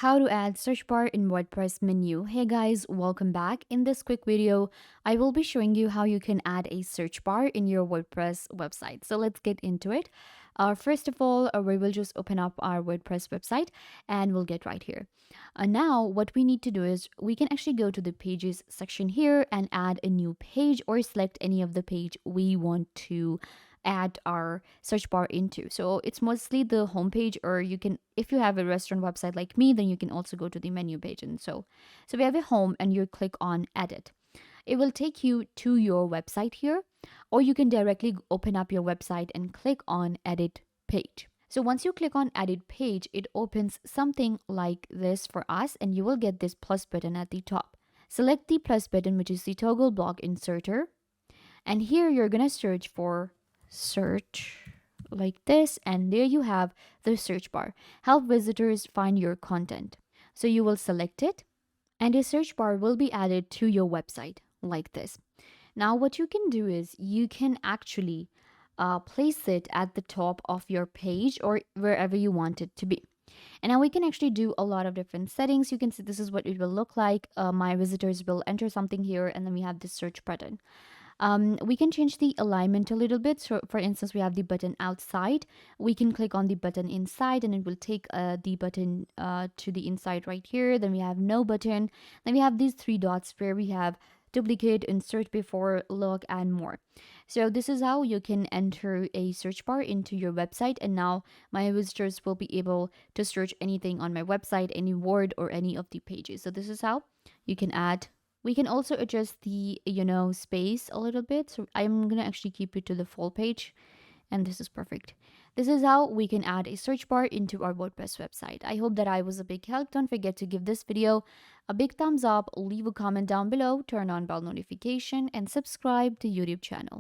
how to add search bar in WordPress menu. Hey guys, welcome back. In this quick video, I will be showing you how you can add a search bar in your WordPress website. So let's get into it. First of all, we will just open up our WordPress website and we'll get right here. Now, what we need to do is we can actually go to the pages section here and add a new page or select any of the page we want to add our search bar into. So it's mostly the home page, or you can, if you have a restaurant website like me, then you can also go to the menu page. And so we have a home and you click on edit. It will take you to your website here, or you can directly open up your website and click on edit page. So once you click on edit page, it opens something like this for us, and you will get this plus button at the top. Select the plus button, which is the toggle block inserter. And here you're going to search for search like this, and there you have the search bar. Help visitors find your content. So you will select it, and a search bar will be added to your website like this. Now what you can do is you can actually place it at the top of your page or wherever you want it to be. And now we can actually do a lot of different settings. You can see this is what it will look like. My visitors will enter something here, and then we have this search button. We can change the alignment a little bit. So for instance, we have the button outside. We can click on the button inside and it will take the button to the inside right here. Then we have no button. Then we have these three dots where we have duplicate, insert before, look, and more. So this is how you can enter a search bar into your website, and now my visitors will be able to search anything on my website, any word or any of the pages. So this is how you can add. We can also adjust the space a little bit. So I'm gonna actually keep it to the full page, and this is perfect. This is how we can add a search bar into our WordPress website. I hope that I was a big help. Don't forget to give this video a big thumbs up, leave a comment down below, turn on bell notification, and subscribe to YouTube channel.